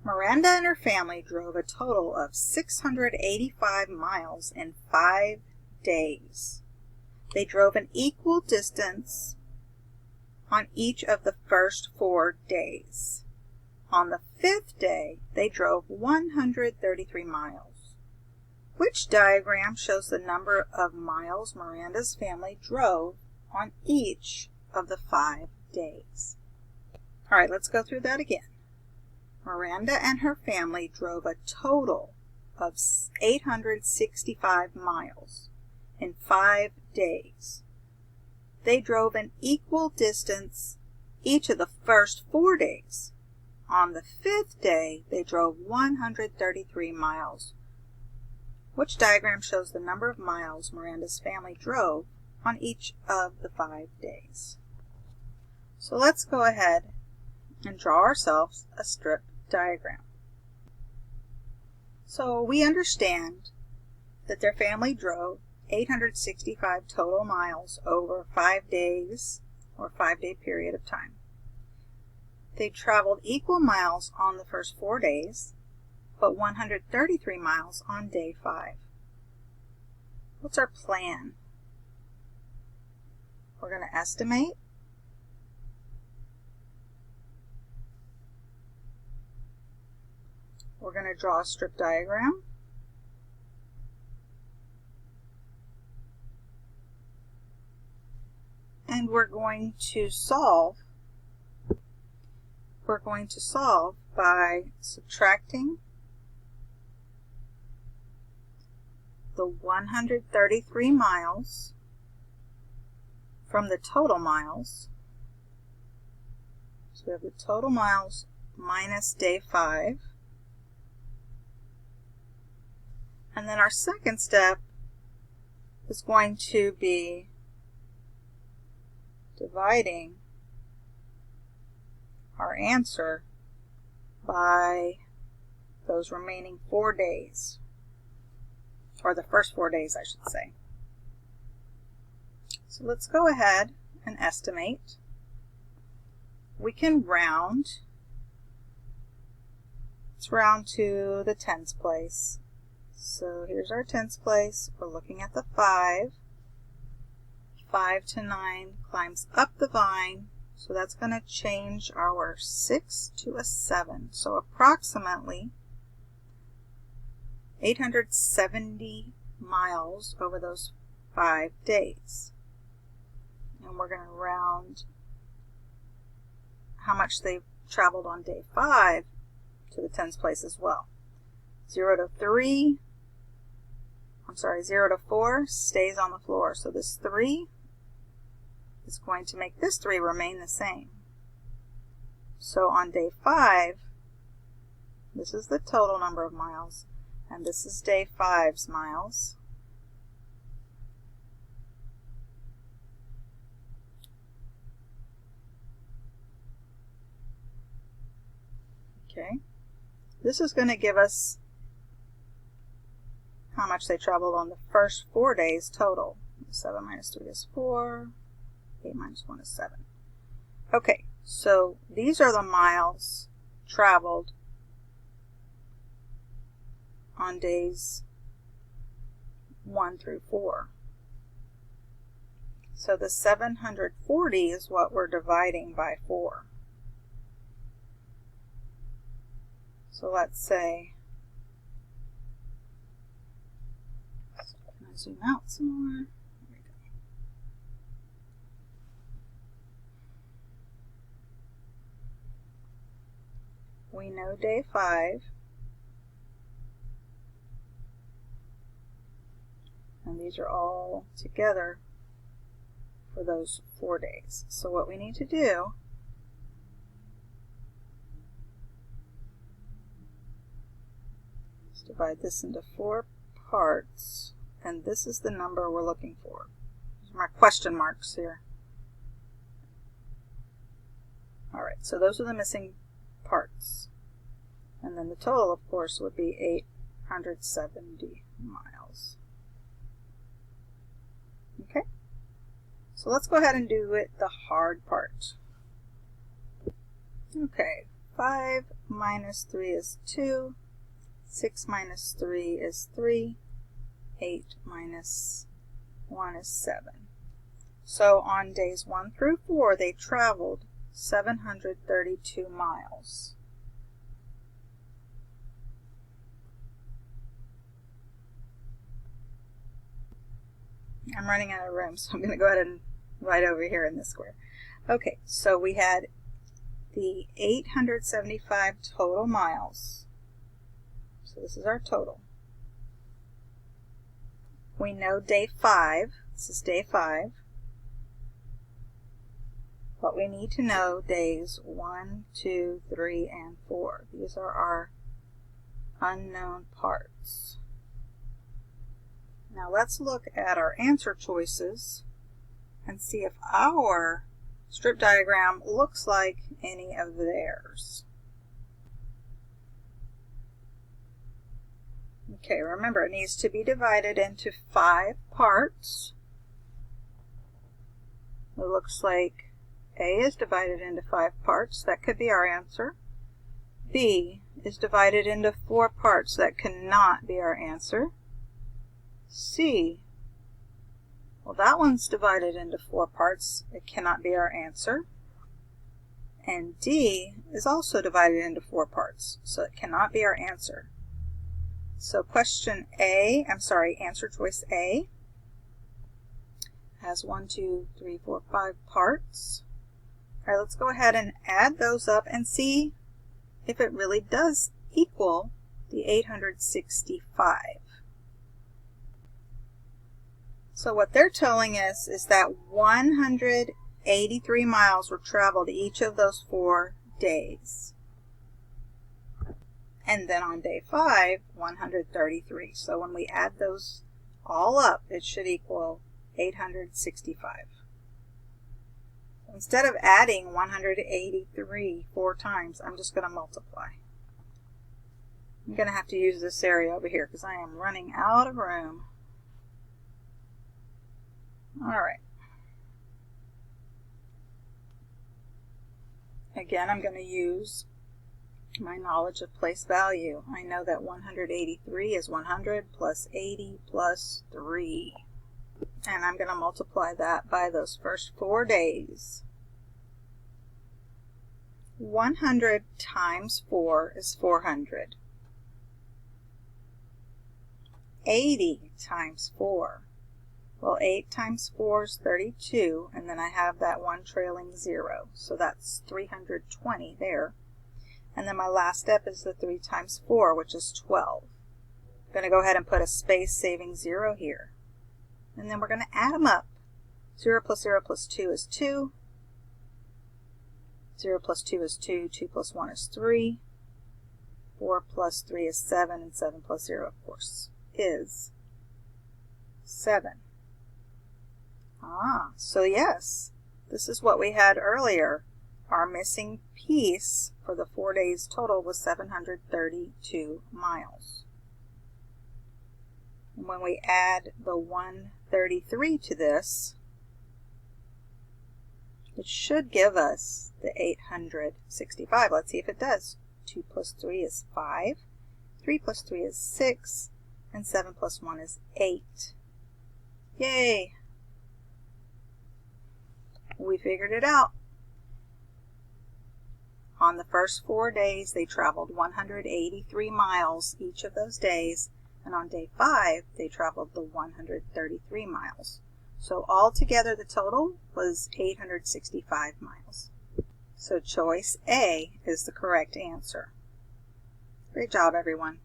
Miranda and her family drove a total of 685 miles in 5 days. They drove an equal distance on each of the first 4 days. On the 5th day, they drove 133 miles. Which diagram shows the number of miles Miranda's family drove on each of the 5 days? All right, let's go through that again. Miranda and her family drove a total of 865 miles in 5 days. They drove an equal distance each of the first 4 days. On the 5th day, they drove 133 miles. Which diagram shows the number of miles Miranda's family drove on each of the 5 days? So let's go ahead and draw ourselves a strip diagram. So we understand that their family drove 865 total miles over 5 days or 5-day period of time. They traveled equal miles on the first 4 days, but 133 miles on day 5. What's our plan? We're going to estimate. We're going to draw a strip diagram. And we're going to solve. We're going to solve by subtracting the 133 miles from the total miles. So we have the total miles minus day 5. And then our second step is going to be dividing our answer by those remaining 4 days, or the first 4 days, I should say. So let's go ahead and estimate. We can round. Let's round to the tens place. So here's our tens place. We're looking at the 5. 5 to 9 climbs up the vine. So that's going to change our 6 to a 7. So approximately 870 miles over those 5 days. And we're going to round how much they've traveled on day 5 to the tens place as well. 0 to 4 stays on the floor. So this 3 is going to make this 3 remain the same. So on day 5, this is the total number of miles, and this is day 5's miles. Okay, this is going to give us how much they traveled on the first 4 days total. 7 minus 3 is 4. 8 minus 1 is 7. Okay, so these are the miles traveled on days 1 through 4. So the 740 is what we're dividing by 4. So let's say, can I zoom out some more? We know day 5, and these are all together for those 4 days. So what we need to do is divide this into 4 parts, and this is the number we're looking for. These are my question marks here. Alright, so those are the missing parts. And then the total, of course, would be 870 miles. Okay, so let's go ahead and do it the hard part. Okay, 5 minus 3 is 2. 6 minus 3 is 3. 8 minus 1 is 7. So on days 1 through 4, they traveled 732 miles. I'm running out of room, so I'm going to go ahead and write over here in this square. Okay, so we had the 875 total miles. So this is our total. We know day 5. This is day 5. But we need to know days 1, 2, 3, and 4. These are our unknown parts. Now let's look at our answer choices and see if our strip diagram looks like any of theirs. Okay, remember it needs to be divided into 5 parts. It looks like A is divided into 5 parts. That could be our answer. B is divided into 4 parts. That cannot be our answer. C, well, that one's divided into 4 parts. It cannot be our answer. And D is also divided into 4 parts, so it cannot be our answer. So answer choice A has 1, 2, 3, 4, 5 parts. All right, let's go ahead and add those up and see if it really does equal the 865. So what they're telling us is that 183 miles were traveled each of those 4 days. And then on day 5, 133. So when we add those all up, it should equal 865. Instead of adding 183 4 times, I'm just going to multiply. I'm going to have to use this area over here because I am running out of room. All right. Again, I'm going to use my knowledge of place value. I know that 183 is 100 plus 80 plus 3. And I'm going to multiply that by those first 4 days. 100 times 4 is 400. 80 times 4. Well, 8 times 4 is 32, and then I have that one trailing 0. So that's 320 there. And then my last step is the 3 times 4, which is 12. I'm going to go ahead and put a space-saving 0 here. And then we're going to add them up. 0 plus 0 plus 2 is 2. 0 plus 2 is 2. 2 plus 1 is 3. 4 plus 3 is 7. And 7 plus 0, of course, is 7. So yes, this is what we had earlier. Our missing piece for the 4 days total was 732 miles. And when we add the 133 to this, it should give us the 865. Let's see if it does. 2 plus 3 is 5. 3 plus 3 is 6. And 7 plus 1 is 8. Yay! We figured it out. On the first 4 days, they traveled 183 miles each of those days, and on day 5, they traveled the 133 miles. So altogether, the total was 865 miles. So choice A is the correct answer. Great job, everyone.